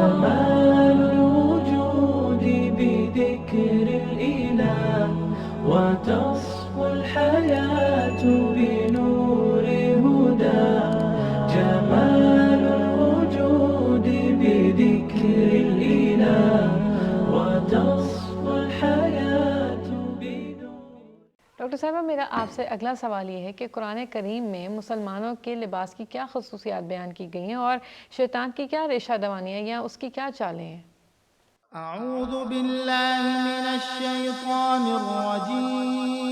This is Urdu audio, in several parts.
جمال الوجود بذكر الإله وتصفو الحياة بنور هدى. جمال الوجود بذكر الإله وتصفو الحياة بنور. ڈاکٹر صاحبہ، میرا آپ سے اگلا سوال یہ ہے کہ قرآن کریم میں مسلمانوں کے لباس کی کیا خصوصیات بیان کی گئی ہیں اور شیطان کی کیا ریشہ دوانی ہے یا اس کی کیا چالیں ہیں؟ اعوذ باللہ من الشیطان الرجیم.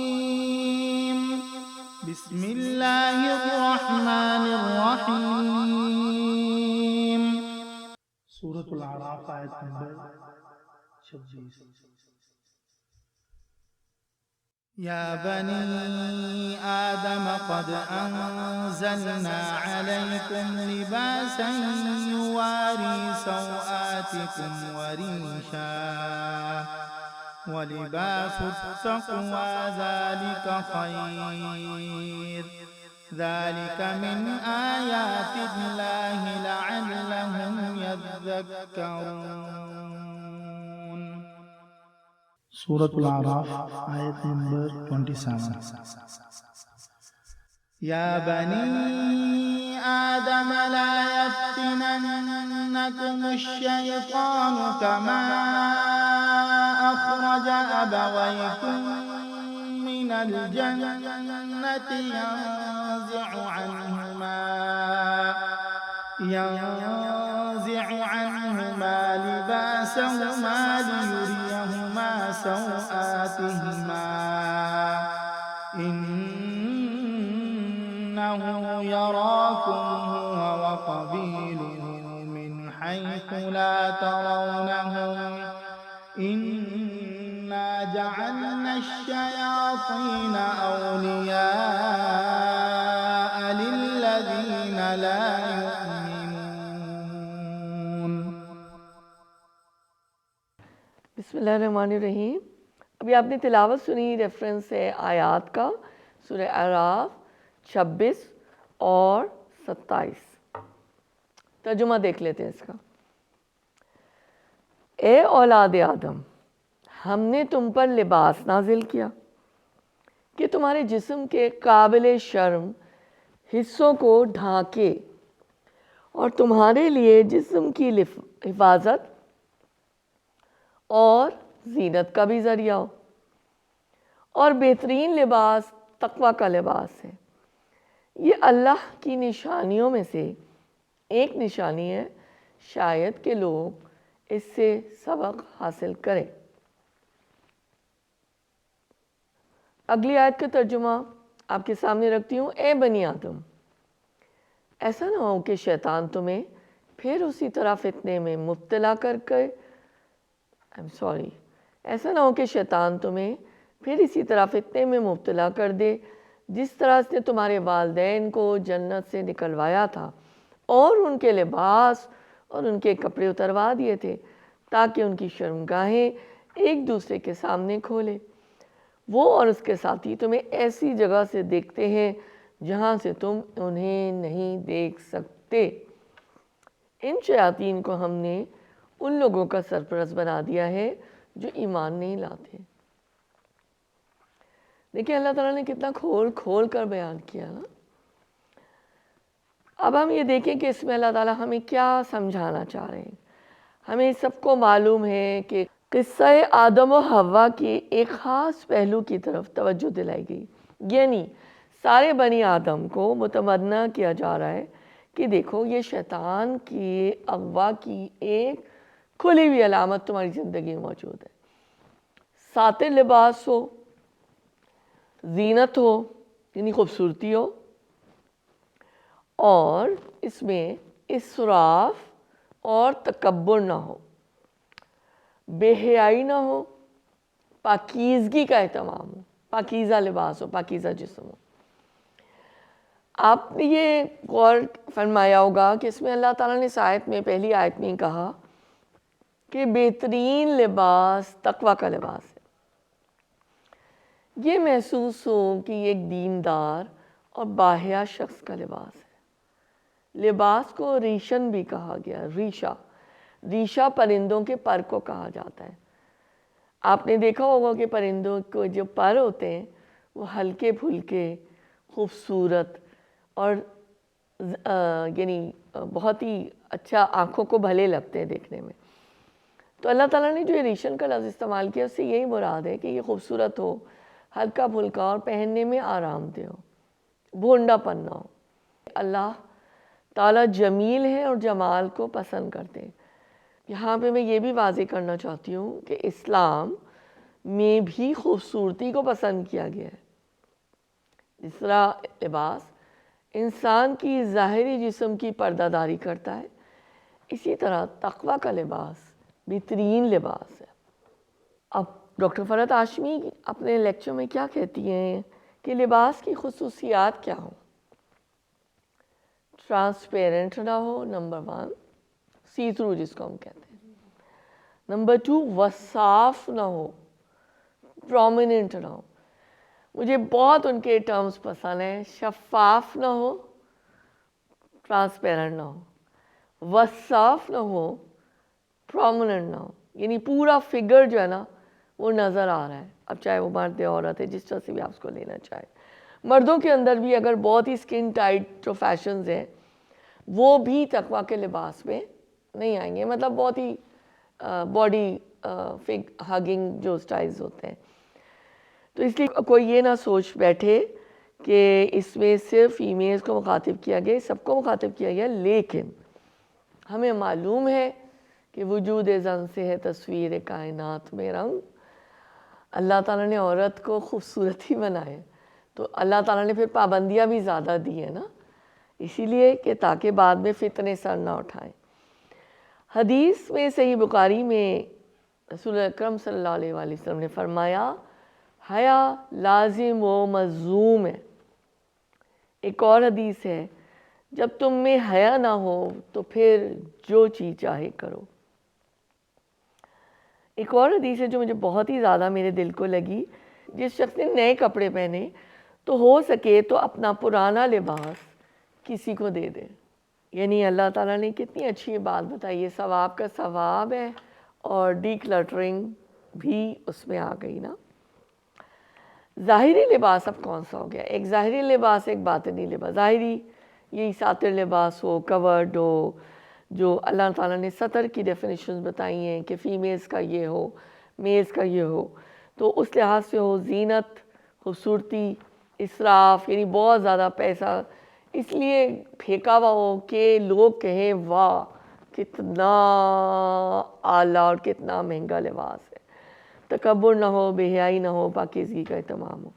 بسم اللہ الرحمن الرحیم. سورة الاعراف آیت نمبر 26. يا بني آدم قد أنزلنا عليكم لباسا يواري سوآتكم وريشا ولباس التقوى ذلك خير ذلك من آيات الله لعلهم يذكرون. سورة الاعراف آیت نمبر 27. يا بني آدم لا يفتننكم الشيطان كما أخرج أبويكم من الجنة ينزع عنهما لباسهما ليريهما سوآتهما إنه يراكم هو وقبيله من حيث لا ترونهم إنا جعلنا الشياطين أولياء للذين لا يؤمنون. بسم اللہ الرحمن الرحیم. ابھی آپ نے تلاوت سنی، ریفرنس ہے آیات کا سورہ اعراف 26 اور 27. ترجمہ دیکھ لیتے ہیں اس کا. اے اولاد آدم، ہم نے تم پر لباس نازل کیا کہ تمہارے جسم کے قابل شرم حصوں کو ڈھانکے اور تمہارے لیے جسم کی حفاظت اور زینت کا بھی ذریعہ ہو. اور بہترین لباس تقوی کا لباس ہے. یہ اللہ کی نشانیوں میں سے ایک نشانی ہے، شاید کہ لوگ اس سے سبق حاصل کریں. اگلی آیت کا ترجمہ آپ کے سامنے رکھتی ہوں. اے بنی آدم، ایسا نہ ہو کہ شیطان تمہیں پھر اسی طرح فتنے میں مبتلا کر کے ایسا نہ ہو کہ شیطان تمہیں پھر اسی طرح فتنے میں مبتلا کر دے جس طرح اس نے تمہارے والدین کو جنت سے نکلوایا تھا اور ان کے لباس اور ان کے کپڑے اتروا دیے تھے تاکہ ان کی شرمگاہیں ایک دوسرے کے سامنے کھولے. وہ اور اس کے ساتھی تمہیں ایسی جگہ سے دیکھتے ہیں جہاں سے تم انہیں نہیں دیکھ سکتے. ان شیاطین کو ہم نے ان لوگوں کا سرپرست بنا دیا ہے جو ایمان نہیں لاتے. دیکھیں اللہ تعالیٰ نے کتنا کھول کھول کر بیان کیا نا. اب ہم یہ دیکھیں کہ اس میں اللہ تعالیٰ ہمیں کیا سمجھانا چاہ رہے ہیں. ہمیں سب کو معلوم ہے کہ قصہ آدم و حوا کے ایک خاص پہلو کی طرف توجہ دلائی گئی، یعنی سارے بنی آدم کو متمنا کیا جا رہا ہے کہ دیکھو یہ شیطان کی اغوا کی ایک کھلی ہوئی علامت تمہاری زندگی میں موجود ہے. ساتر لباس ہو، زینت ہو یعنی خوبصورتی ہو، اور اس میں اسراف اور تکبر نہ ہو، بے حیائی نہ ہو، پاکیزگی کا اہتمام ہو، پاکیزہ لباس ہو، پاکیزہ جسم ہو. آپ نے یہ غور فرمایا ہوگا کہ اس میں اللہ تعالیٰ نے اس آیت میں پہلی آیت میں کہا کہ بہترین لباس تقوی کا لباس ہے. یہ محسوس ہو کہ یہ ایک دیندار اور باحیا شخص کا لباس ہے. لباس کو ریشن بھی کہا گیا، ریشہ. ریشہ پرندوں کے پر کو کہا جاتا ہے. آپ نے دیکھا ہوگا کہ پرندوں کو جو پر ہوتے ہیں وہ ہلکے پھلکے خوبصورت اور یعنی بہت ہی اچھا آنکھوں کو بھلے لگتے ہیں دیکھنے میں. تو اللہ تعالیٰ نے جو یہ ریشم کا لفظ استعمال کیا اس سے یہی مراد ہے کہ یہ خوبصورت ہو, ہلکا پھلکا اور پہننے میں آرام دہ ہو, بھونڈا پن نہ ہو. اللہ تعالیٰ جمیل ہے اور جمال کو پسند کرتے ہیں. یہاں پہ میں یہ بھی واضح کرنا چاہتی ہوں کہ اسلام میں بھی خوبصورتی کو پسند کیا گیا ہے. جس طرح لباس انسان کی ظاہری جسم کی پردہ داری کرتا ہے, اسی طرح تقویٰ کا لباس بہترین لباس ہے. اب ڈاکٹر فرحت ہاشمی اپنے لیکچر میں کیا کہتی ہیں کہ لباس کی خصوصیات کیا ہوں؟ ٹرانسپیرنٹ نہ ہو, نمبر 1, سی تھرو جس کو ہم کہتے ہیں. نمبر 2, وصاف نہ ہو, پرومیننٹ نہ ہو. مجھے بہت ان کے ٹرمز پسند ہیں. شفاف نہ ہو, ٹرانسپیرنٹ نہ ہو, وصاف نہ ہو, پرومیننٹ نہ ہو. یعنی پورا فگر جو ہے نا وہ نظر آ رہا ہے, اب چاہے وہ مرد یا عورت ہے, جس طرح سے بھی آپ اس کو لینا چاہیں. مردوں کے اندر بھی اگر بہت ہی اسکن ٹائٹ جو فیشنز ہیں وہ بھی تقویٰ کے لباس میں نہیں آئیں گے, مطلب بہت ہی باڈی ہگنگ جو سٹائلز ہوتے ہیں. تو اس لیے کوئی یہ نہ سوچ بیٹھے کہ اس میں صرف فیمیلز کو مخاطب کیا گیا, سب کو مخاطب کیا گیا. لیکن ہمیں معلوم ہے کہ وجود زن سے ہے تصویر کائنات میں رنگ. اللہ تعالیٰ نے عورت کو خوبصورت ہی بنایا, تو اللہ تعالیٰ نے پھر پابندیاں بھی زیادہ دی ہیں نا, اسی لیے کہ تاکہ بعد میں فتنے سر نہ اٹھائیں. حدیث میں صحیح بخاری میں رسول اکرم صلی اللہ علیہ وآلہ وسلم نے فرمایا حیا لازم و ملزوم ہے. ایک اور حدیث ہے جب تم میں حیا نہ ہو تو پھر جو چیز چاہے کرو. ایک اور حدیث ہے جو مجھے بہت ہی زیادہ میرے دل کو لگی, جس شخص نے نئے کپڑے پہنے تو ہو سکے تو اپنا پرانا لباس کسی کو دے دے. یعنی اللہ تعالیٰ نے کتنی اچھی بات بتائی ہے, ثواب کا ثواب ہے اور ڈی کلٹرنگ بھی اس میں آ گئی نا. ظاہری لباس اب کون سا ہو گیا؟ ایک ظاہری لباس, ایک باطنی لباس. ظاہری یہی ساتر لباس ہو, کورڈ ہو, جو اللہ تعالیٰ نے سطر کی ڈیفینیشنز بتائی ہیں کہ فیمیلز کا یہ ہو, میلز کا یہ ہو, تو اس لحاظ سے ہو. زینت, خوبصورتی, اسراف یعنی بہت زیادہ پیسہ اس لیے پھینکا ہوا ہو کہ لوگ کہیں واہ کتنا اعلیٰ اور کتنا مہنگا لباس ہے. تکبر نہ ہو, بے حیائی نہ ہو, پاکیزگی کا اہتمام ہو.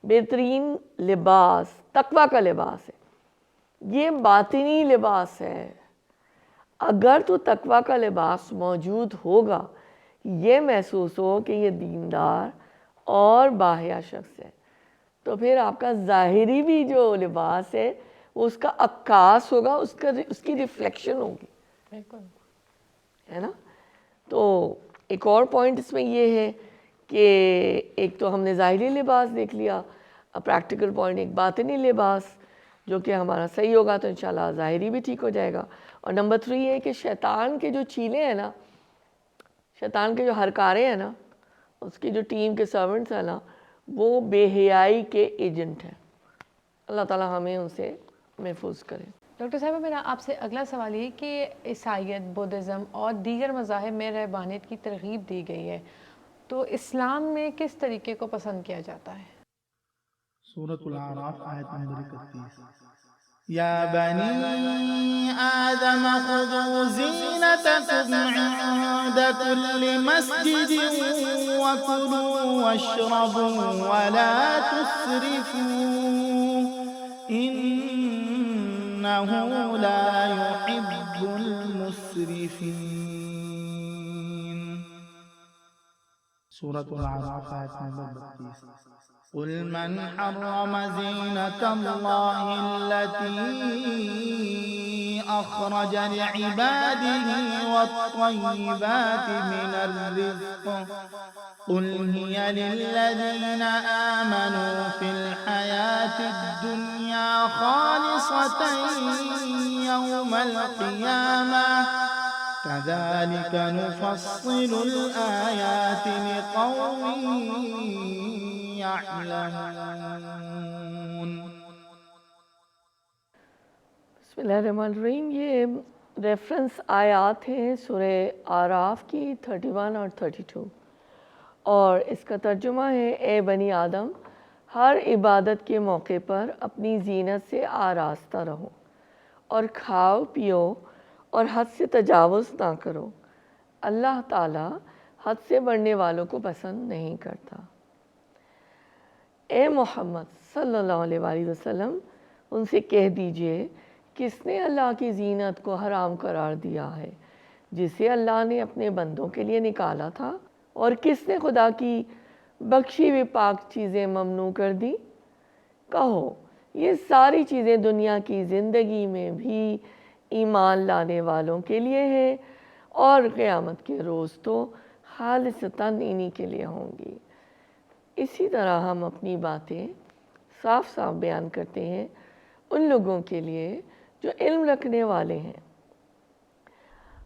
بہترین لباس تقویٰ کا لباس ہے, یہ باطنی لباس ہے. اگر تو تقویٰ کا لباس موجود ہوگا, یہ محسوس ہو کہ یہ دیندار اور باحیا شخص ہے, تو پھر آپ کا ظاہری بھی جو لباس ہے وہ اس کا عکاس ہوگا, اس کی ریفلیکشن ہوگی, ہے نا. تو ایک اور پوائنٹ اس میں یہ ہے کہ ایک تو ہم نے ظاہری لباس دیکھ لیا, پریکٹیکل پوائنٹ ایک باطنی لباس جو کہ ہمارا صحیح ہوگا تو انشاءاللہ ظاہری بھی ٹھیک ہو جائے گا. اور نمبر 3 یہ ہے کہ شیطان کے جو چیلے ہیں نا, شیطان کے جو ہرکارے ہیں نا, اس کی جو ٹیم کے سرونٹس ہیں نا, وہ بے حیائی کے ایجنٹ ہیں. اللہ تعالیٰ ہمیں ان سے محفوظ کرے. ڈاکٹر صاحبہ میرا آپ سے اگلا سوال یہ کہ عیسائیت, بودھزم اور دیگر مذاہب میں رہبانیت کی ترغیب دی گئی ہے, تو اسلام میں کس طریقے کو پسند کیا جاتا ہے؟ سورة الاعراف آیت نمبر 31. یا بنی آدم خذوا زینتکم عند كل مسجد وكلوا واشربوا ولا تسرفوا انه لا يحب المسرفين. سورة الاعراف آیت نمبر 32. قل من حرم زینة اللہ التي اخرج لعباده والطیبات من الرزق قل هي للذین آمنوا في الحياة الدنيا خالصة يوم القيامة كذلك نفصل الآيات لقوم يعلمون. بسم اللہ الرحمن الرحیم. یہ ریفرنس آیات ہیں سورہ آراف کی 31 اور 32، اور اس کا ترجمہ ہے: اے بنی آدم، ہر عبادت کے موقع پر اپنی زینت سے آراستہ رہو اور کھاؤ پیو اور حد سے تجاوز نہ کرو. اللہ تعالیٰ حد سے بڑھنے والوں کو پسند نہیں کرتا. اے محمد صلی اللہ علیہ وآلہ وسلم، ان سے کہہ دیجئے، کس نے اللہ کی زینت کو حرام قرار دیا ہے جسے اللہ نے اپنے بندوں کے لیے نکالا تھا، اور کس نے خدا کی بخشی ہوئی پاک چیزیں ممنوع کر دی؟ کہو، یہ ساری چیزیں دنیا کی زندگی میں بھی ایمان لانے والوں کے لیے ہیں، اور قیامت کے روز تو خالصتاً انہی کے لیے ہوں گی. اسی طرح ہم اپنی باتیں صاف صاف بیان کرتے ہیں ان لوگوں کے لیے جو علم رکھنے والے ہیں.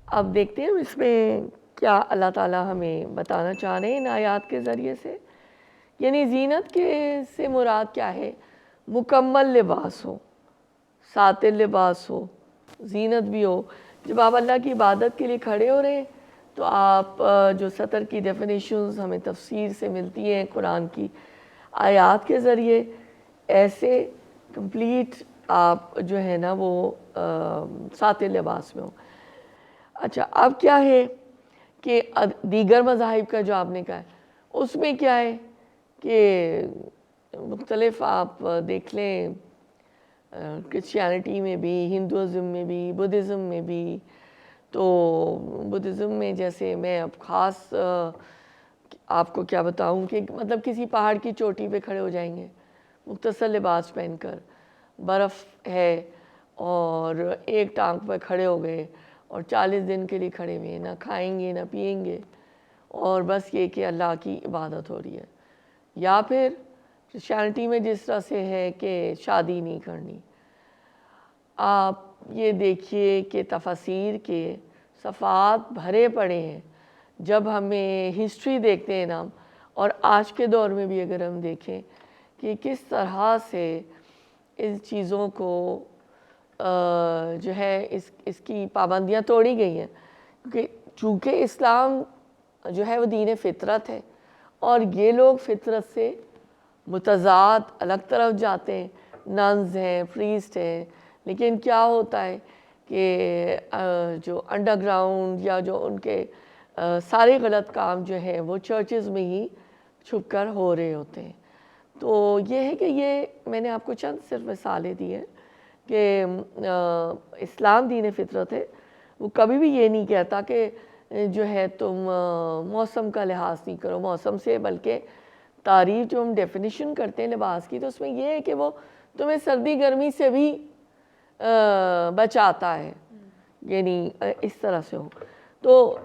اب دیکھتے ہیں اس میں کیا اللہ تعالیٰ ہمیں بتانا چاہ رہے ہیں ان آیات کے ذریعے سے. یعنی زینت کے سے مراد کیا ہے؟ مکمل لباس ہو، ساتر لباس ہو، زینت بھی ہو. جب آپ اللہ کی عبادت کے لیے کھڑے ہو رہے ہیں تو آپ جو سطر کی ڈیفینیشنز ہمیں تفسیر سے ملتی ہیں قرآن کی آیات کے ذریعے، ایسے کمپلیٹ آپ جو ہے نا وہ ساتر لباس میں ہوں. اچھا، اب کیا ہے کہ دیگر مذاہب کا جو آپ نے کہا ہے اس میں کیا ہے کہ مختلف آپ دیکھ لیں، کرسچینٹی میں بھی، ہندوازم میں بھی، بدھزم میں بھی. تو بدھزم میں جیسے میں اب خاص آپ کو کیا بتاؤں کہ مطلب کسی پہاڑ کی چوٹی پہ کھڑے ہو جائیں گے مختصر لباس پہن کر، برف ہے اور ایک ٹانگ پہ کھڑے ہو گئے اور 40 دن کے لیے کھڑے ہوئے، نہ کھائیں گے نہ پئیں گے، اور بس یہ کہ اللہ کی عبادت ہو رہی ہے. یا پھر کرسچینٹی میں جس طرح سے ہے کہ شادی نہیں کرنی. آپ یہ دیکھیے کہ تفاسیر کے صفحات بھرے پڑے ہیں. جب ہمیں ہسٹری دیکھتے ہیں نا، اور آج کے دور میں بھی اگر ہم دیکھیں کہ کس طرح سے ان چیزوں کو جو ہے اس کی پابندیاں توڑی گئی ہیں، کیونکہ چونکہ اسلام جو ہے وہ دین فطرت ہے، اور یہ لوگ فطرت سے متضاد الگ طرف جاتے ہیں. ننز ہیں، پریسٹ ہیں، لیکن کیا ہوتا ہے کہ جو انڈر گراؤنڈ یا جو ان کے سارے غلط کام جو ہیں وہ چرچز میں ہی چھپ کر ہو رہے ہوتے ہیں. تو یہ ہے کہ یہ میں نے آپ کو چند صرف مثالیں دی ہیں کہ اسلام دین فطرت ہے. وہ کبھی بھی یہ نہیں کہتا کہ جو ہے تم موسم کا لحاظ نہیں کرو موسم سے، بلکہ تعریف جو ہم ڈیفینیشن کرتے ہیں لباس کی تو اس میں یہ ہے کہ وہ تمہیں سردی گرمی سے بھی بچاتا ہے، یعنی اس طرح سے ہو. تو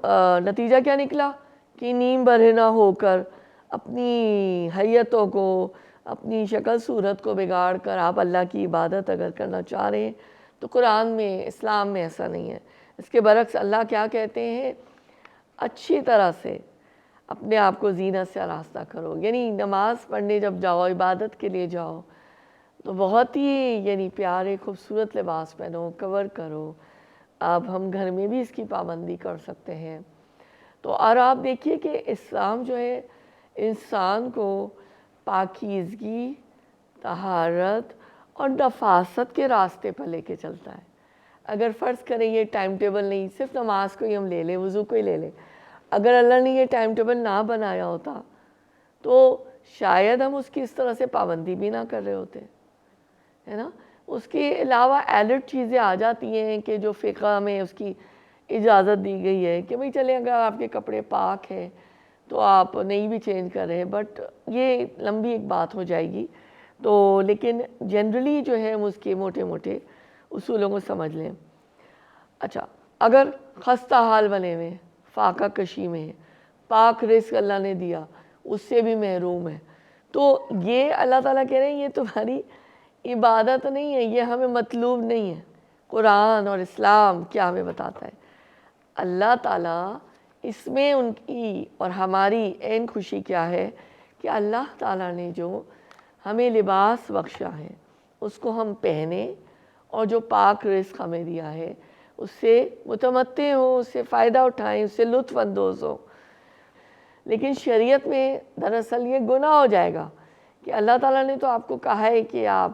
نتیجہ کیا نکلا کہ نیم برہنہ ہو کر اپنی حیتوں کو، اپنی شکل صورت کو بگاڑ کر آپ اللہ کی عبادت اگر کرنا چاہ رہے ہیں تو قرآن میں، اسلام میں ایسا نہیں ہے. اس کے برعکس اللہ کیا کہتے ہیں؟ اچھی طرح سے اپنے آپ کو زینت سے آراستہ کرو. یعنی نماز پڑھنے جب جاؤ، عبادت کے لیے جاؤ تو بہت ہی یعنی پیارے خوبصورت لباس پہنو، کور کرو. اب ہم گھر میں بھی اس کی پابندی کر سکتے ہیں. تو اور آپ دیکھیے کہ اسلام جو ہے انسان کو پاکیزگی، طہارت اور نفاست کے راستے پر لے کے چلتا ہے. اگر فرض کریں یہ ٹائم ٹیبل نہیں، صرف نماز کو ہی ہم لے لیں، وضو کو ہی لے لیں، اگر اللہ نے یہ ٹائم ٹیبل نہ بنایا ہوتا تو شاید ہم اس کی اس طرح سے پابندی بھی نہ کر رہے ہوتے، ہے نا. اس کے علاوہ ایڈڈ چیزیں آ جاتی ہیں کہ جو فقہ میں اس کی اجازت دی گئی ہے کہ بھئی چلیں اگر آپ کے کپڑے پاک ہیں تو آپ نہیں بھی چینج کر رہے ہیں، بٹ یہ لمبی ایک بات ہو جائے گی. تو لیکن جنرلی جو ہے ہم اس کے موٹے موٹے اصولوں کو سمجھ لیں. اچھا، اگر خستہ حال بنے ہوئے، فاقہ کشی میں، پاک رزق اللہ نے دیا اس سے بھی محروم ہے، تو یہ اللہ تعالیٰ کہہ رہے ہیں یہ تمہاری عبادت نہیں ہے، یہ ہمیں مطلوب نہیں ہے. قرآن اور اسلام کیا ہمیں بتاتا ہے؟ اللہ تعالیٰ اس میں ان کی اور ہماری عین خوشی کیا ہے کہ اللہ تعالیٰ نے جو ہمیں لباس بخشا ہے اس کو ہم پہنیں اور جو پاک رزق ہمیں دیا ہے اس سے متمتع ہوں، اس سے فائدہ اٹھائیں، اس سے لطف اندوز ہوں۔ لیکن شریعت میں دراصل یہ گناہ ہو جائے گا کہ اللہ تعالیٰ نے تو آپ کو کہا ہے کہ آپ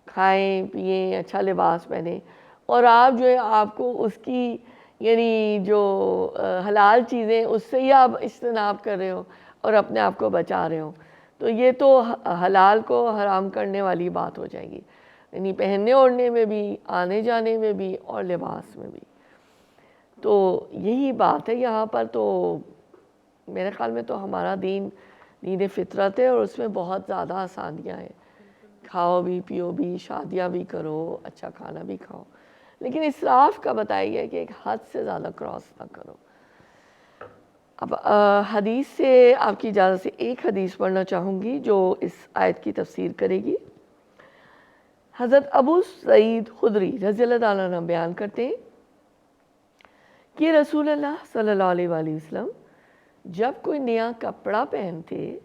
کھائیں پئیں، اچھا لباس پہنیں، اور آپ جو ہے آپ کو اس کی یعنی جو حلال چیزیں اس سے ہی آپ اجتناب کر رہے ہو اور اپنے آپ کو بچا رہے ہو، تو یہ تو حلال کو حرام کرنے والی بات ہو جائے گی، یعنی پہننے اوڑھنے میں بھی، آنے جانے میں بھی، اور لباس میں بھی۔ تو یہی بات ہے یہاں پر۔ تو میرے خیال میں تو ہمارا دین فطرت ہے، اور اس میں بہت زیادہ آسانیاں ہیں، کھاؤ بھی پیو بھی، شادیاں بھی کرو، اچھا کھانا بھی کھاؤ، لیکن اسراف کا بتائیے کہ ایک حد سے زیادہ کراس نہ کرو۔ اب حدیث سے آپ کی اجازت سے ایک حدیث پڑھنا چاہوں گی جو اس آیت کی تفسیر کرے گی۔ حضرت ابو سعید خدری رضی اللہ تعالیٰ عنہ بیان کرتے ہیں کہ رسول اللہ صلی اللہ علیہ وآلہ وسلم جب کوئی نیا کپڑا پہنتے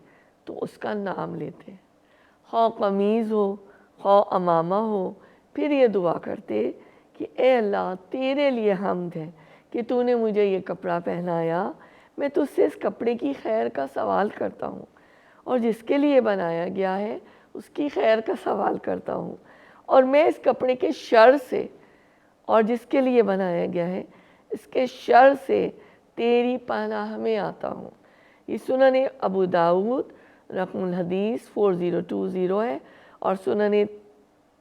تو اس کا نام لیتے، خواہ قمیض ہو خواہ امامہ ہو، پھر یہ دعا کرتے کہ اے اللہ تیرے لیے حمد ہے کہ تو نے مجھے یہ کپڑا پہنایا، میں تجھ سے اس کپڑے کی خیر کا سوال کرتا ہوں، اور جس کے لیے بنایا گیا ہے اس کی خیر کا سوال کرتا ہوں، اور میں اس کپڑے کے شر سے، اور جس کے لیے بنایا گیا ہے اس کے شر سے تیری پناہ میں آتا ہوں۔ یہ سنن ابو داؤد رقم الحدیث 4020 ہے، اور سنن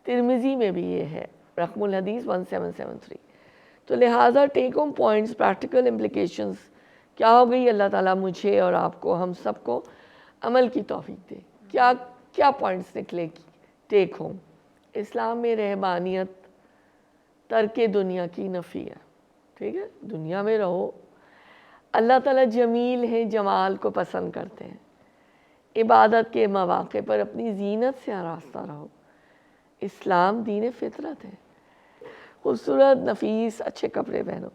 ترمذی میں بھی یہ ہے، رقم الحدیث 1773۔ تو لہٰذا take home points, practical implications کیا ہو گئی؟ اللہ تعالیٰ مجھے اور آپ کو، ہم سب کو عمل کی توفیق دے۔ کیا پوائنٹس نکلے گی ٹیک ہوم؟ اسلام میں رہبانیت ترک دنیا کی نفی ہے، ٹھیک ہے؟ دنیا میں رہو، اللہ تعالیٰ جمیل ہیں، جمال کو پسند کرتے ہیں، عبادت کے مواقع پر اپنی زینت سے آراستہ رہو۔ اسلام دین فطرت ہے، خوبصورت نفیس اچھے کپڑے پہنو،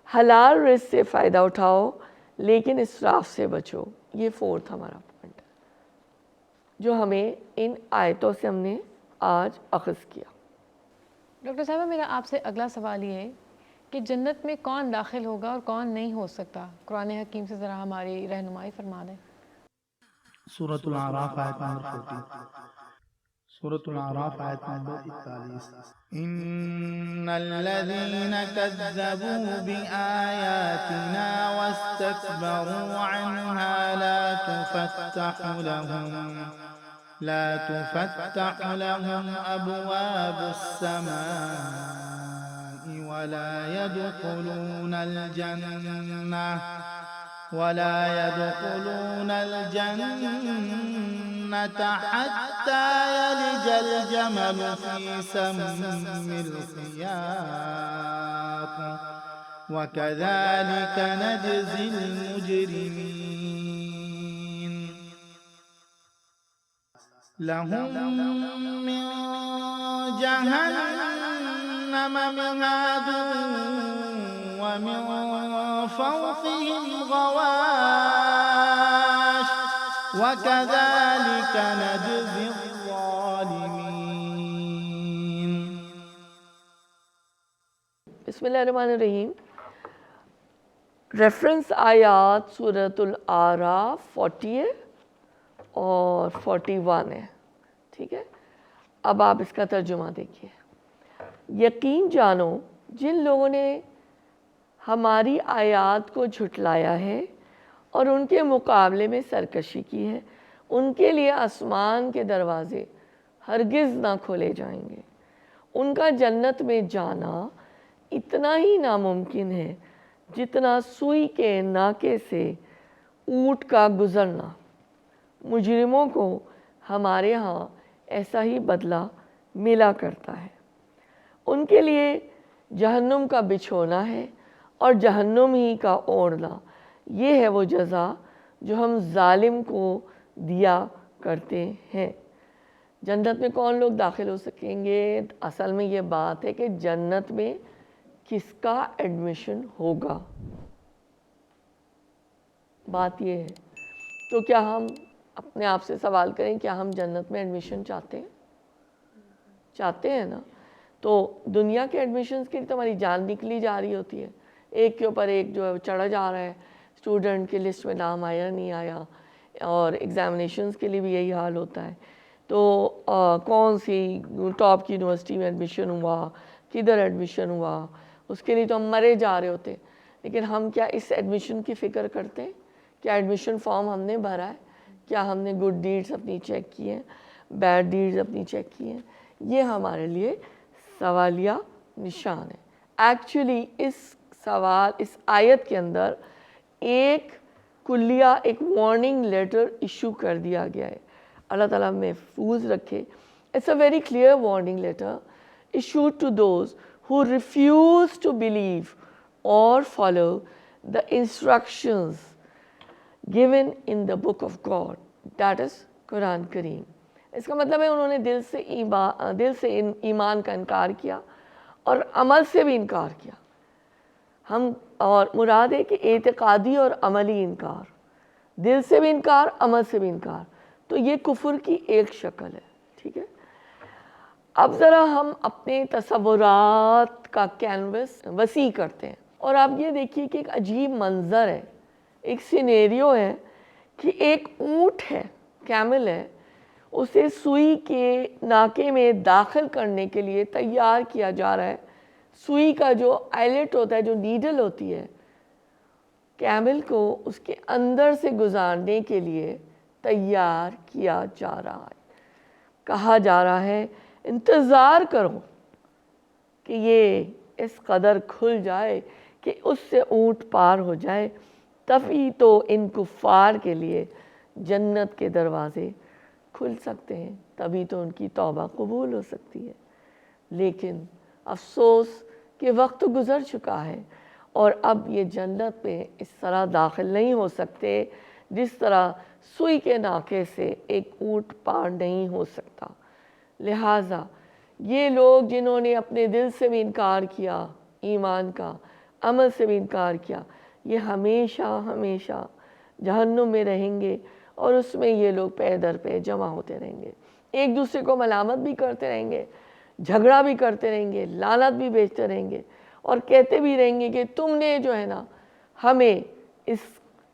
حلال رزق سے فائدہ اٹھاؤ، لیکن اسراف سے بچو۔ یہ فورتھ ہمارا پوائنٹ ہے جو ہمیں ان آیتوں سے ہم نے آج اخذ کیا۔ ڈاکٹر صاحبہ میرا آپ سے اگلا سوال یہ ہے کہ جنت میں کون داخل ہوگا اور کون نہیں ہو سکتا؟ قرآن حکیم سے ذرا ہماری رہنمائی فرما دیں۔ سورۃ الاعراف آیت نمبر 40۔ سورۃ الاعراف آیت نمبر 41۔ ان الذين كذبوا بآياتنا واستكبروا عنها لا تفتح لهم أبواب السماء ولا يدخلون الجنة حتى يلج الجمل في سم الخياط وكذلك نجزي المجرمين لهم من جهنم مهاد ومن فوقهم غواش وكذلك نجزي الظالمين۔ بسم اللہ الرحمن الرحیم۔ ریفرنس آیات سورۃ الاعراف 40 ہے اور 41 ہے، ٹھیک ہے؟ اب آپ اس کا ترجمہ دیکھیے۔ یقین جانو جن لوگوں نے ہماری آیات کو جھٹلایا ہے اور ان کے مقابلے میں سرکشی کی ہے، ان کے لیے آسمان کے دروازے ہرگز نہ کھولے جائیں گے۔ ان کا جنت میں جانا اتنا ہی ناممکن ہے جتنا سوئی کے ناکے سے اونٹ کا گزرنا۔ مجرموں کو ہمارے ہاں ایسا ہی بدلہ ملا کرتا ہے۔ ان کے لیے جہنم کا بچھونا ہے اور جہنم ہی کا اوڑھنا، یہ ہے وہ جزا جو ہم ظالم کو دیا کرتے ہیں۔ جنت میں کون لوگ داخل ہو سکیں گے؟ اصل میں یہ بات ہے کہ جنت میں کس کا ایڈمیشن ہوگا. بات یہ ہے. تو کیا ہم اپنے آپ سے سوال کریں کیا ہم جنت میں ایڈمیشن چاہتے ہیں؟ چاہتے ہیں نا. تو دنیا کے ایڈمیشنز کے لیے تو ہماری جان نکلی جا رہی ہوتی ہے, ایک کے اوپر ایک جو ہے چڑھا جا رہا ہے. اسٹوڈنٹ کی لسٹ میں نام آیا نہیں آیا, اور ایگزامینیشنز کے لیے بھی یہی حال ہوتا ہے. تو کون سی ٹاپ کی یونیورسٹی میں ایڈمیشن ہوا, کدھر ایڈمیشن ہوا, اس کے لیے تو ہم مرے جا رہے ہوتے. لیکن ہم کیا اس ایڈمیشن کی فکر کرتے ہیں؟ کیا ایڈمیشن فارم ہم نے بھرا ہے؟ کیا ہم نے گڈ ڈیڈز اپنی چیک کی ہیں, بیڈ ڈیڈز اپنی چیک کی ہیں؟ یہ ہمارے لیے سوالیہ نشان ہے. ایکچولی اس آیت کے اندر ایک کلیہ, ایک وارننگ لیٹر ایشو کر دیا گیا ہے. اللہ تعالیٰ محفوظ رکھے. It's a very clear warning letter issued to those who refuse to believe or follow the instructions given in the book of God, that is قرآن کریم. اس کا مطلب ہے انہوں نے دل سے ایمان کا انکار کیا اور عمل سے بھی انکار کیا. اور مراد ہے کہ اعتقادی اور عملی انکار, دل سے بھی انکار, عمل سے بھی انکار. تو یہ کفر کی ایک شکل ہے. ٹھیک ہے. اب ذرا ہم اپنے تصورات کا کینوس وسیع کرتے ہیں, اور آپ یہ دیکھیے کہ ایک عجیب منظر ہے, ایک سینیریو ہے کہ ایک اونٹ ہے, کیمل ہے, اسے سوئی کے ناکے میں داخل کرنے کے لیے تیار کیا جا رہا ہے. سوئی کا جو آئلٹ ہوتا ہے, جو نیڈل ہوتی ہے, کیمل کو اس کے اندر سے گزارنے کے لیے تیار کیا جا رہا ہے. کہا جا رہا ہے انتظار کرو کہ یہ اس قدر کھل جائے کہ اس سے اونٹ پار ہو جائے, تبھی تو ان کفار کے لیے جنت کے دروازے کھل سکتے ہیں, تبھی تو ان کی توبہ قبول ہو سکتی ہے. لیکن افسوس کہ وقت گزر چکا ہے, اور اب یہ جنت میں اس طرح داخل نہیں ہو سکتے جس طرح سوئی کے ناکے سے ایک اونٹ پار نہیں ہو سکتا. لہٰذا یہ لوگ جنہوں نے اپنے دل سے بھی انکار کیا ایمان کا, عمل سے بھی انکار کیا, یہ ہمیشہ ہمیشہ جہنم میں رہیں گے, اور اس میں یہ لوگ پے در پے جمع ہوتے رہیں گے, ایک دوسرے کو ملامت بھی کرتے رہیں گے, جھگڑا بھی کرتے رہیں گے, لعنت بھی بیچتے رہیں گے, اور کہتے بھی رہیں گے کہ تم نے جو ہے نا ہمیں اس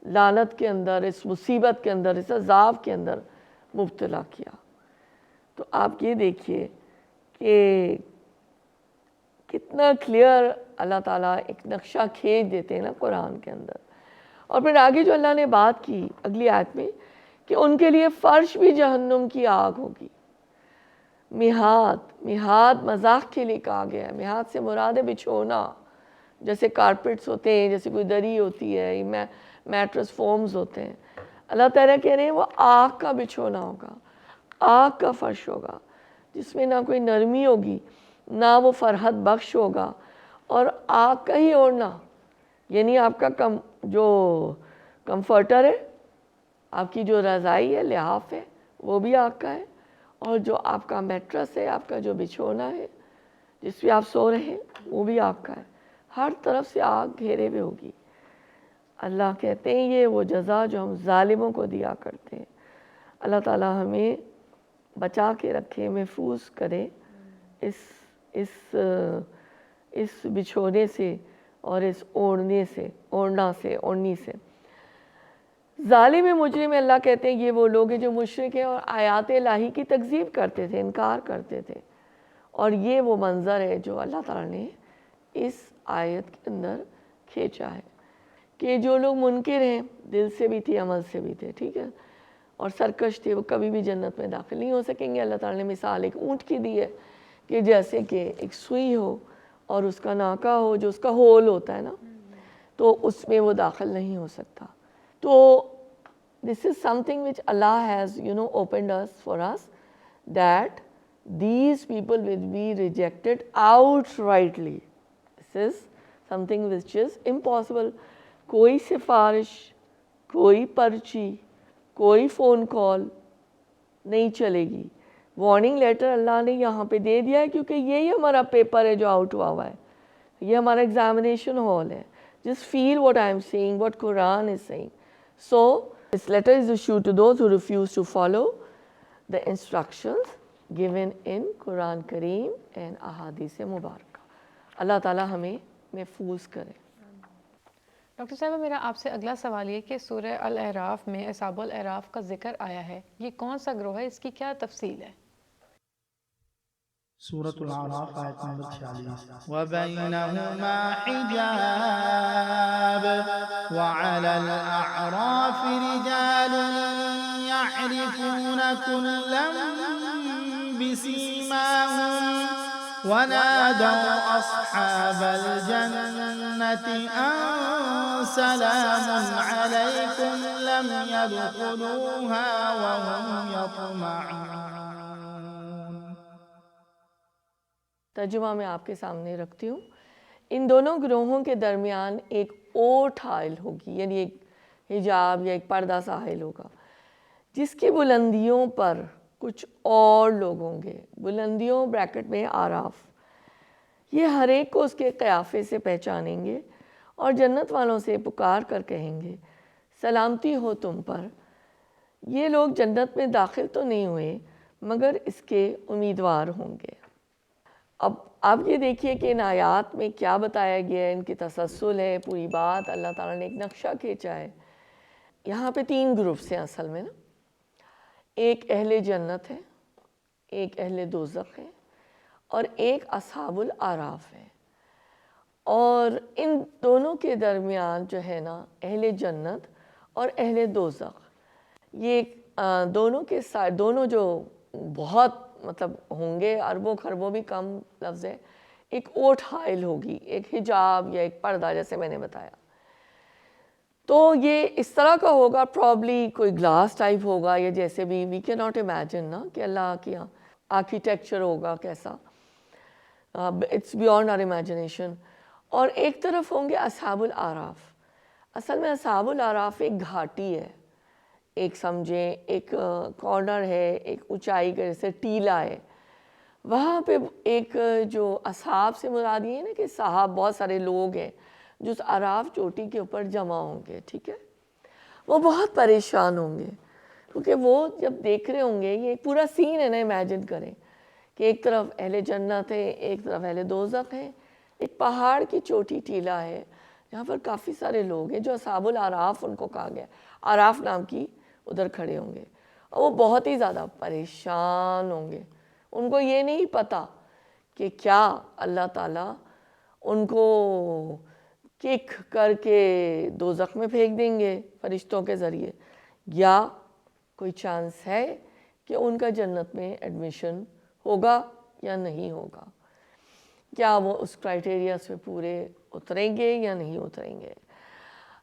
لعنت کے اندر, اس مصیبت کے اندر, اس عذاب کے اندر مبتلا کیا. تو آپ یہ دیکھیے کہ کتنا کلیئر اللہ تعالیٰ ایک نقشہ کھینچ دیتے ہیں نا قرآن کے اندر. اور پھر آگے جو اللہ نے بات کی اگلی آیت میں کہ ان کے لیے فرش بھی جہنم کی آگ ہوگی. میہاد مذاق کے لیے کہا گیا ہے. میہاد سے مراد ہے بچھونا, جیسے کارپیٹس ہوتے ہیں, جیسے کوئی دری ہوتی ہے, میٹرس فورمز ہوتے ہیں. اللہ تعالیٰ کہہ رہے ہیں وہ آگ کا بچھونا ہوگا, آگ کا فرش ہوگا, جس میں نہ کوئی نرمی ہوگی, نہ وہ فرحت بخش ہوگا, اور آگ کا ہی اوڑھنا, یعنی آپ کا جو کمفرٹر ہے, آپ کی جو رضائی ہے, لحاف ہے, وہ بھی آگ کا ہے, اور جو آپ کا میٹرس ہے, آپ کا جو بچھونا ہے جس پہ آپ سو رہے ہیں, وہ بھی آگ کا ہے. ہر طرف سے آگ گھیرے ہوئے ہوگی. اللہ کہتے ہیں یہ وہ جزا جو ہم ظالموں کو دیا کرتے ہیں. اللہ تعالیٰ ہمیں بچا کے رکھے, محفوظ کرے اس بچھونے سے اور اس اوڑھنی سے. ظالم مجرم اللہ کہتے ہیں یہ وہ لوگ ہیں جو مشرک ہیں اور آیات الہی کی تکذیب کرتے تھے, انکار کرتے تھے. اور یہ وہ منظر ہے جو اللہ تعالیٰ نے اس آیت کے اندر کھینچا ہے کہ جو لوگ منکر ہیں, دل سے بھی تھے, عمل سے بھی تھے, ٹھیک ہے, اور سرکش تھے, وہ کبھی بھی جنت میں داخل نہیں ہو سکیں گے. اللہ تعالیٰ نے مثال ایک اونٹ کی دی ہے کہ جیسے کہ ایک سوئی ہو اور اس کا ناکا ہو, جو اس کا ہول ہوتا ہے نا, تو اس میں وہ داخل نہیں ہو سکتا. تو this is something which Allah has opened us for us, that these people will be rejected outrightly. This is something which is impossible. کوئی سفارش, کوئی پرچی, کوئی فون کال نہیں چلے گی. وارننگ لیٹر اللہ نے یہاں پہ دے دیا ہے کیونکہ یہی ہمارا پیپر ہے جو آؤٹ ہوا ہے. یہ ہمارا ایگزامینیشن ہال ہے. Just feel what I am saying, what Quran is saying. So this letter is issued to those who refuse to follow the instructions given in Quran Kareem and Ahadith Mubarakah. اللہ تعالیٰ ہمیں محفوظ کرے. ڈاکٹر صاحبہ میرا آپ سے اگلا سوال یہ کہ سورہ الاعراف میں اصحاب الاعراف کا ذکر آیا ہے، یہ کون سا گروہ ہے، اس کی کیا تفصیل ہے؟ سورة الأعراف آیت نمبر 46. وَبَيْنَهُمَا حِجَابٌ وَعَلَى الْأَعْرَافِ رِجَالٌ يَعْرِفُونَ كُلًّا بِسِيمَاهُمْ وَنَادَوْا أَصْحَابَ الْجَنَّةِ أَن سَلَامٌ عَلَيْكُمْ لَمْ يَدْخُلُوهَا وَهُمْ يَطْمَعُونَ. ترجمہ میں آپ کے سامنے رکھتی ہوں. ان دونوں گروہوں کے درمیان ایک اوٹ حائل ہوگی، یعنی ایک حجاب یا ایک پردہ سا حائل ہوگا، جس کی بلندیوں پر کچھ اور لوگ ہوں گے. بلندیوں بریکٹ میں آراف. یہ ہر ایک کو اس کے قیافے سے پہچانیں گے اور جنت والوں سے پکار کر کہیں گے سلامتی ہو تم پر. یہ لوگ جنت میں داخل تو نہیں ہوئے مگر اس کے امیدوار ہوں گے. اب آپ یہ دیکھیے کہ ان آیات میں کیا بتایا گیا ہے، ان کی تسلسل ہے، پوری بات اللہ تعالیٰ نے ایک نقشہ کھینچا ہے. یہاں پہ 3 گروپس ہیں اصل میں نا. ایک اہل جنت ہے، ایک اہل دوزخ ہے اور ایک اصحاب الاعراف ہے. اور ان دونوں کے درمیان جو ہے نا اہل جنت اور اہل دوزخ، یہ دونوں جو بہت مطلب ہوں گے، اربوں خربوں بھی کم لفظ ہے، ایک اوٹ حائل ہوگی، ایک حجاب یا ایک پردہ جیسے میں نے بتایا. تو یہ اس طرح کا ہوگا، پرابلی کوئی گلاس ٹائپ ہوگا یا جیسے بھی وی کین ناٹ امیجن نا کہ اللہ کی آرکیٹیکچر ہوگا کیسا، اٹس بیونڈ آر امیجنیشن. اور ایک طرف ہوں گے اصحاب الاعراف. اصل میں اصحاب الاعراف ایک گھاٹی ہے، ایک سمجھیں ایک کارنر ہے، ایک اونچائی کا جیسے ٹیلا ہے. وہاں پہ ایک جو اصحاب سے مراد یہ ہے نا کہ صحاب بہت سارے لوگ ہیں جو اس اعراف چوٹی کے اوپر جمع ہوں گے. ٹھیک ہے، وہ بہت پریشان ہوں گے کیونکہ وہ جب دیکھ رہے ہوں گے، یہ پورا سین ہے نا، امیجن کریں کہ ایک طرف اہل جنت ہے، ایک طرف اہل دوزخ ہے، ایک پہاڑ کی چوٹی ٹیلا ہے جہاں پر کافی سارے لوگ ہیں جو اصحاب الاعراف ان کو کہا گیا، اعراف نام کی ادھر کھڑے ہوں گے. اور وہ بہت ہی زیادہ پریشان ہوں گے. ان کو یہ نہیں پتا کہ کیا اللہ تعالیٰ ان کو کک کر کے دوزخ میں پھینک دیں گے فرشتوں کے ذریعے، یا کوئی چانس ہے کہ ان کا جنت میں ایڈمیشن ہوگا یا نہیں ہوگا، کیا وہ اس کرائٹیریاز پہ پورے اتریں گے یا نہیں اتریں گے.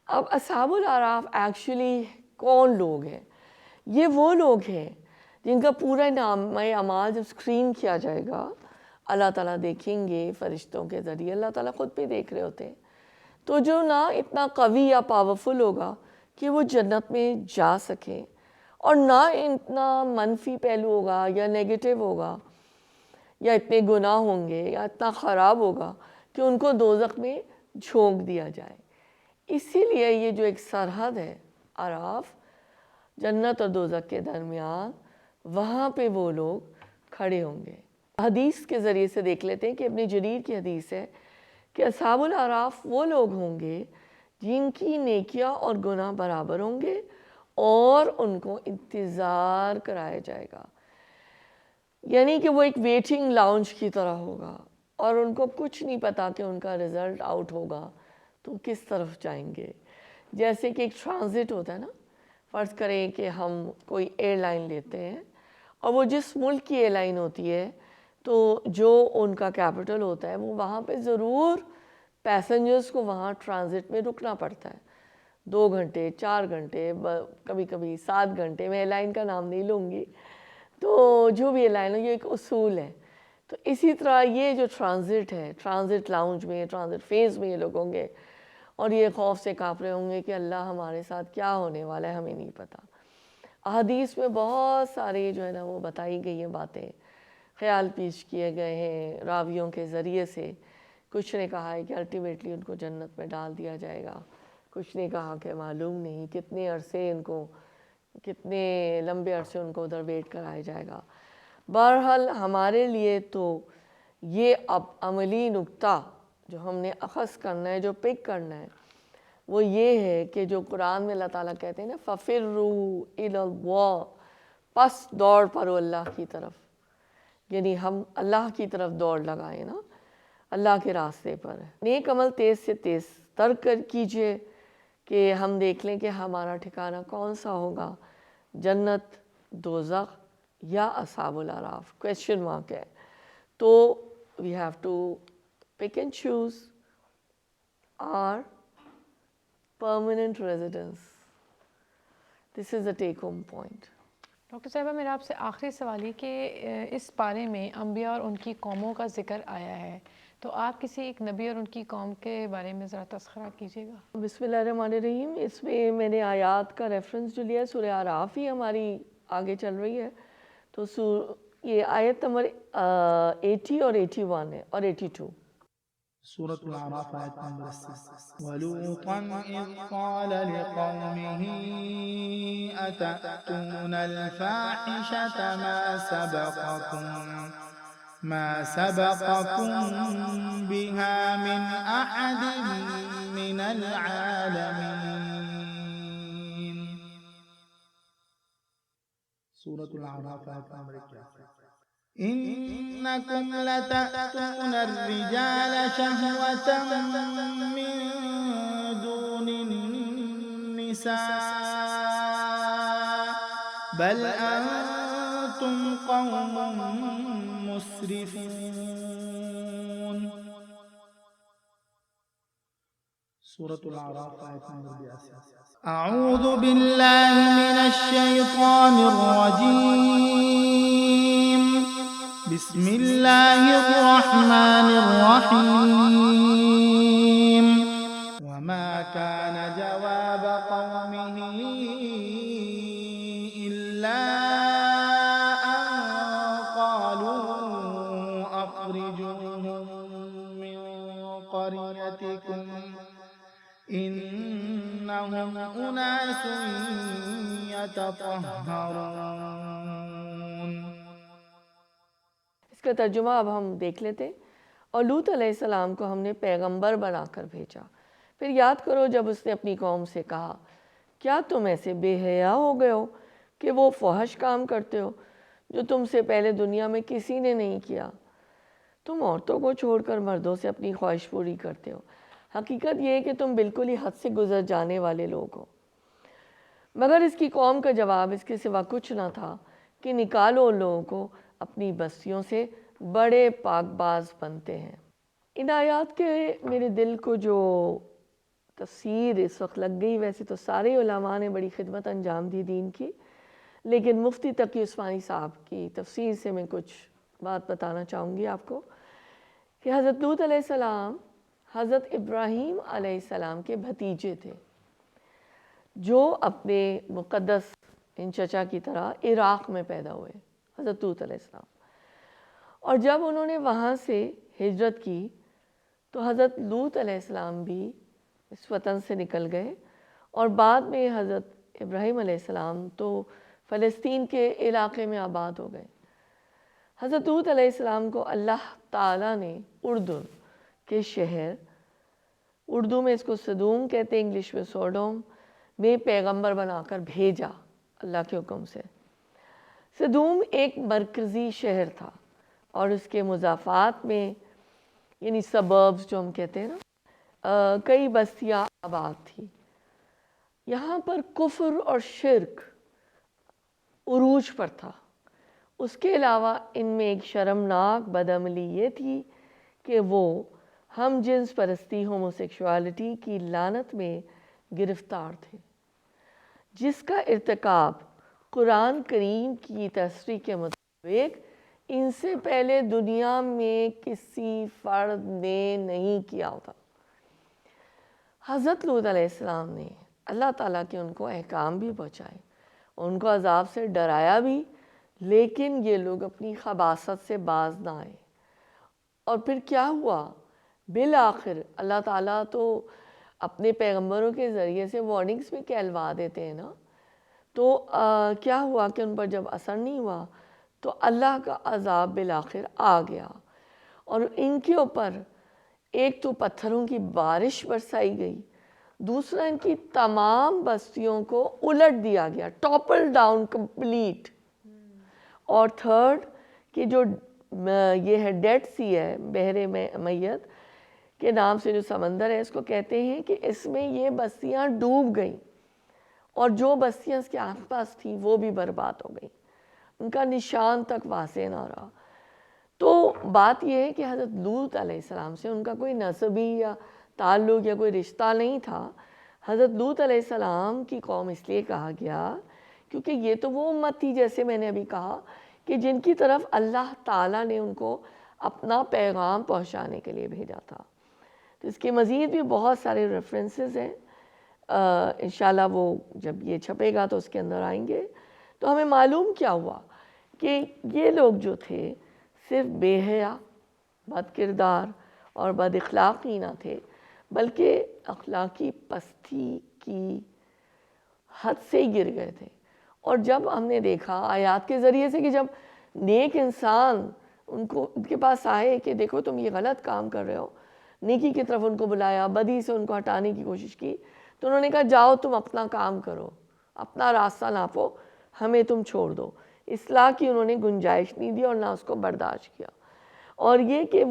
اب اصحاب الاعراف ایکچولی کون لوگ ہیں؟ یہ وہ لوگ ہیں جن کا پورا نامہ اعمال جب اسکرین کیا جائے گا، اللہ تعالیٰ دیکھیں گے فرشتوں کے ذریعے، اللہ تعالیٰ خود بھی دیکھ رہے ہوتے ہیں، تو جو نہ اتنا قوی یا پاورفل ہوگا کہ وہ جنت میں جا سکے، اور نہ اتنا منفی پہلو ہوگا یا نیگیٹو ہوگا یا اتنے گناہ ہوں گے یا اتنا خراب ہوگا کہ ان کو دوزخ میں جھونک دیا جائے. اسی لیے یہ جو ایک سرحد ہے اعراف، جنت اور دوزخ کے درمیان، وہاں پہ وہ لوگ کھڑے ہوں گے. حدیث کے ذریعے سے دیکھ لیتے ہیں کہ ابن جریر کی حدیث ہے کہ اصحاب الاعراف وہ لوگ ہوں گے جن کی نیکیاں اور گناہ برابر ہوں گے اور ان کو انتظار کرایا جائے گا. یعنی کہ وہ ایک ویٹنگ لاؤنج کی طرح ہوگا اور ان کو کچھ نہیں پتا کہ ان کا رزلٹ آؤٹ ہوگا تو کس طرف جائیں گے. جیسے کہ ایک ٹرانزٹ ہوتا ہے نا، فرض کریں کہ ہم کوئی ایئر لائن لیتے ہیں اور وہ جس ملک کی ایئر لائن ہوتی ہے تو جو ان کا کیپٹل ہوتا ہے وہ وہاں پہ ضرور پیسنجرز کو وہاں ٹرانزٹ میں رکنا پڑتا ہے، 2 گھنٹے 4 گھنٹے، کبھی کبھی 7 گھنٹے. میں ایئر لائن کا نام نہیں لوں گی، تو جو بھی ایئر لائن ہو یہ ایک اصول ہے. تو اسی طرح یہ جو ٹرانزٹ ہے، ٹرانزٹ لاؤنج میں، ٹرانزٹ فیز میں یہ لوگ ہوں گے اور یہ خوف سے کانپ رہے ہوں گے کہ اللہ ہمارے ساتھ کیا ہونے والا ہے، ہمیں نہیں پتہ. احادیث میں بہت سارے جو ہے نا وہ بتائی گئی ہیں باتیں، خیال پیش کیے گئے ہیں راویوں کے ذریعے سے. کچھ نے کہا ہے کہ الٹیمیٹلی ان کو جنت میں ڈال دیا جائے گا، کچھ نے کہا کہ معلوم نہیں کتنے عرصے ان کو، کتنے لمبے عرصے ان کو ادھر ویٹ کرایا جائے گا۔ بہرحال ہمارے لیے تو یہ اب عملی نکتہ جو ہم نے اخذ کرنا ہے، جو پک کرنا ہے، وہ یہ ہے کہ جو قرآن میں اللہ تعالیٰ کہتے ہیں نا فَفِرُّوا إِلَى اللَّهِ، پس دوڑ پڑو اللہ کی طرف، یعنی ہم اللہ کی طرف دوڑ لگائیں نا، اللہ کے راستے پر۔ نیک عمل تیز سے تیز تر کیجئے کہ ہم دیکھ لیں کہ ہمارا ٹھکانہ کون سا ہوگا، جنت، دوزخ یا اصحاب الاعراف، کویسچن مارک ہے۔ تو we have to pick and choose our permanent residence. This is the take home point. Doctor صاحبہ میرا آپ سے آخری سوال یہ کہ اس بارے میں انبیاء اور ان کی قوموں کا ذکر آیا ہے، تو آپ کسی ایک نبی اور ان کی قوم کے بارے میں ذرا تذکرہ کیجیے گا۔ بسم اللہ الرحمن الرحیم۔ اس میں میں نے آیات کا ریفرنس جو لیا ہے سورہ اعراف ہی ہماری آگے چل رہی ہے، تو یہ آیت نمبر 80 اور 81 ہے اور 82۔ سورة الأعراف آية نمبر 6۔ وَلُوطًا إِذْ قَالَ لِقَوْمِهِ أَتَأْتُونَ الْفَاحِشَةَ مَا سَبَقَكُم بِهَا مِنْ أَحَدٍ مِّنَ الْعَالَمِينَ۔ سورة الأعراف آية نمبر 81۔ إنكم لتأتون الرجال شهوة من دون النساء بل أنتم قوم مسرفون۔ سورة الأعراف آية نمبر 82۔ أعوذ بالله من الشيطان الرجيم، بسم الله الرحمن الرحيم۔ وما كان جواب قومه إلا أن قالوا أخرجوهم من قريتكم إنهم أناس يتطهرون۔ اس کا ترجمہ اب ہم دیکھ لیتے۔ اور لوط علیہ السلام کو ہم نے پیغمبر بنا کر بھیجا، پھر یاد کرو جب اس نے اپنی قوم سے کہا کیا تم ایسے بے حیا ہو گئے ہو کہ وہ فحش کام کرتے ہو جو تم سے پہلے دنیا میں کسی نے نہیں کیا؟ تم عورتوں کو چھوڑ کر مردوں سے اپنی خواہش پوری کرتے ہو۔ حقیقت یہ ہے کہ تم بالکل ہی حد سے گزر جانے والے لوگ ہو۔ مگر اس کی قوم کا جواب اس کے سوا کچھ نہ تھا کہ نکالو ان لوگوں کو اپنی بستیوں سے، بڑے پاک باز بنتے ہیں۔ ان آیات کے میرے دل کو جو تفسیر اس وقت لگ گئی، ویسے تو سارے علماء نے بڑی خدمت انجام دی دین کی، لیکن مفتی تقی عثمانی صاحب کی تفسیر سے میں کچھ بات بتانا چاہوں گی آپ کو کہ حضرت لوط علیہ السلام حضرت ابراہیم علیہ السلام کے بھتیجے تھے، جو اپنے مقدس ان چچا کی طرح عراق میں پیدا ہوئے، حضرت لوط علیہ السلام۔ اور جب انہوں نے وہاں سے ہجرت کی تو حضرت لوط علیہ السلام بھی اس وطن سے نکل گئے، اور بعد میں حضرت ابراہیم علیہ السلام تو فلسطین کے علاقے میں آباد ہو گئے۔ حضرت لوط علیہ السلام کو اللہ تعالیٰ نے اردن کے شہر، اردو میں اس کو سدوم کہتے ہیں، انگلش میں سوڈوم، میں پیغمبر بنا کر بھیجا اللہ کے حکم سے۔ سدوم ایک مرکزی شہر تھا اور اس کے مضافات میں یعنی سبربز جو ہم کہتے ہیں نا، کئی بستیاں آباد تھی۔ یہاں پر کفر اور شرک عروج پر تھا۔ اس کے علاوہ ان میں ایک شرمناک بدعملی یہ تھی کہ وہ ہم جنس پرستی، ہوموسیکشوالٹی کی لعنت میں گرفتار تھے، جس کا ارتکاب قرآن کریم کی تصریح کے مطابق ان سے پہلے دنیا میں کسی فرد نے نہیں کیا ہوتا۔ حضرت لوط علیہ السلام نے اللہ تعالیٰ کے ان کو احکام بھی پہنچائے، ان کو عذاب سے ڈرایا بھی، لیکن یہ لوگ اپنی خباثت سے باز نہ آئے۔ اور پھر کیا ہوا بالآخر اللہ تعالیٰ تو اپنے پیغمبروں کے ذریعے سے وارننگز بھی کہلوا دیتے ہیں نا. تو کیا ہوا کہ ان پر جب اثر نہیں ہوا تو اللہ کا عذاب بالآخر آ گیا، اور ان کے اوپر ایک تو پتھروں کی بارش برسائی گئی، دوسرا ان کی تمام بستیوں کو الٹ دیا گیا، ٹاپل ڈاؤن کمپلیٹ. اور تھرڈ کہ جو یہ ہے ڈیڈ سی ہے، بحر میت کے نام سے جو سمندر ہے، اس کو کہتے ہیں کہ اس میں یہ بستیاں ڈوب گئیں، اور جو بستیاں اس کے آس پاس تھیں وہ بھی برباد ہو گئیں، ان کا نشان تک واضح نہ رہا. تو بات یہ ہے کہ حضرت لوط علیہ السلام سے ان کا کوئی نسبی یا تعلق یا کوئی رشتہ نہیں تھا. حضرت لوط علیہ السلام کی قوم اس لیے کہا گیا کیونکہ یہ تو وہ امت تھی، جیسے میں نے ابھی کہا، کہ جن کی طرف اللہ تعالیٰ نے ان کو اپنا پیغام پہنچانے کے لیے بھیجا تھا. تو اس کے مزید بھی بہت سارے ریفرنسز ہیں، انشاءاللہ وہ جب یہ چھپے گا تو اس کے اندر آئیں گے. تو ہمیں معلوم کیا ہوا کہ یہ لوگ جو تھے صرف بے حیا، بد کردار اور بد اخلاقی نہ تھے، بلکہ اخلاقی پستی کی حد سے ہی گر گئے تھے. اور جب ہم نے دیکھا آیات کے ذریعے سے کہ جب نیک انسان ان کے پاس آئے کہ دیکھو تم یہ غلط کام کر رہے ہو، نیکی کی طرف ان کو بلایا، بدی سے ان کو ہٹانے کی کوشش کی، تو انہوں نے کہا جاؤ تم اپنا کام کرو، اپنا راستہ ناپو، ہمیں تم چھوڑ دو. اصلاح کی انہوں نے گنجائش نہیں دی اور نہ اس کو برداشت کیا. اور یہ کہ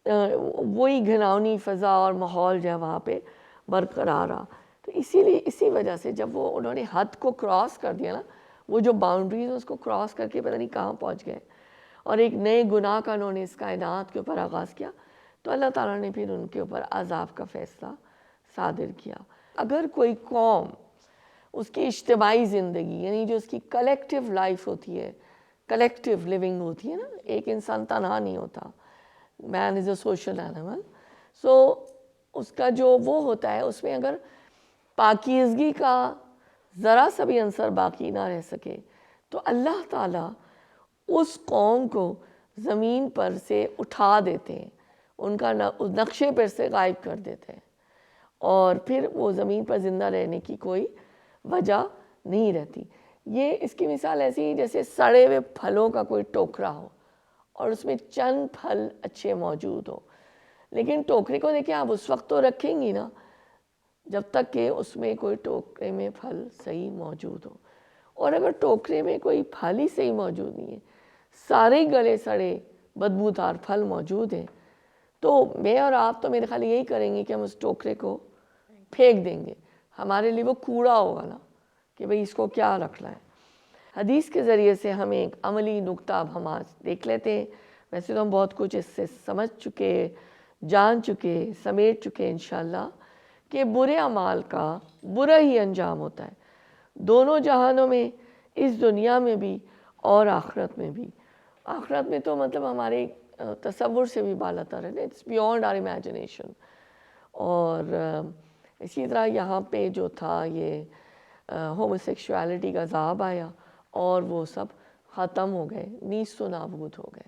وہی گھناؤنی فضا اور ماحول جو ہے وہاں پہ برقرار رہا. تو اسی وجہ سے جب انہوں نے حد کو کراس کر دیا نا، وہ جو باؤنڈریز اس کو کراس کر کے پتہ نہیں کہاں پہنچ گئے، اور ایک نئے گناہ کا انہوں نے اس کائنات کے اوپر آغاز کیا، تو اللہ تعالیٰ نے پھر ان کے اوپر عذاب کا فیصلہ صادر کیا. اگر کوئی قوم اس کی اجتماعی زندگی، یعنی جو اس کی کلیکٹیو لائف ہوتی ہے، کلیکٹیو لیونگ ہوتی ہے نا، ایک انسان تنہا نہیں ہوتا، مین از اے سوشل اینیمل، سو اس کا جو وہ ہوتا ہے اس میں اگر پاکیزگی کا ذرا سا بھی عنصر باقی نہ رہ سکے تو اللہ تعالیٰ اس قوم کو زمین پر سے اٹھا دیتے ہیں، ان کا نقشے پر سے غائب کر دیتے ہیں، اور پھر وہ زمین پر زندہ رہنے کی کوئی وجہ نہیں رہتی. یہ اس کی مثال ایسی ہی جیسے سڑے ہوئے پھلوں کا کوئی ٹوکرا ہو اور اس میں چند پھل اچھے موجود ہو، لیکن ٹوکرے کو دیکھیں آپ اس وقت تو رکھیں گی نا جب تک کہ اس میں کوئی ٹوکرے میں پھل صحیح موجود ہو. اور اگر ٹوکرے میں کوئی پھل ہی صحیح موجود نہیں ہے، سارے گلے سڑے بدبودار پھل موجود ہیں، تو میں اور آپ تو میرے خیال یہی کریں گے کہ ہم اس ٹوکرے کو پھینک دیں گے. ہمارے لیے وہ کوڑا ہوگا نا کہ بھئی اس کو کیا رکھنا ہے. حدیث کے ذریعے سے ہمیں ایک عملی نکتہ اب ہم آج دیکھ لیتے ہیں. ویسے تو ہم بہت کچھ اس سے سمجھ چکے، جان چکے، سمیٹ چکے انشاءاللہ، کہ برے اعمال کا برا ہی انجام ہوتا ہے، دونوں جہانوں میں، اس دنیا میں بھی اور آخرت میں بھی. آخرت میں تو مطلب ہمارے تصور سے بھی بالا تر ہے، اٹس بیونڈ آر امیجنیشن. اور اسی طرح یہاں پہ جو تھا یہ ہومو سیکشوالٹی کا عذاب آیا اور وہ سب ختم ہو گئے، نیست و نابود ہو گئے.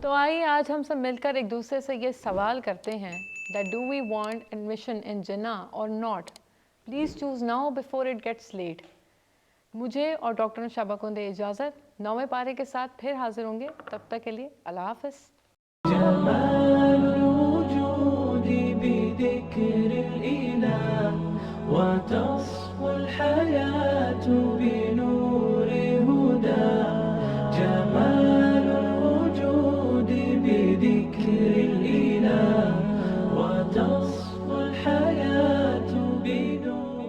تو آئیے آج ہم سب مل کر ایک دوسرے سے یہ سوال کرتے ہیں that do we want admission in Jannah or not? Please choose now before it gets late. مجھے اور ڈاکٹر نشابہ کو دے اجازت، 9ویں پارے کے ساتھ پھر حاضر ہوں گے. تب تک کے لیے اللہ حافظ. جمال الوجود بذكر الإله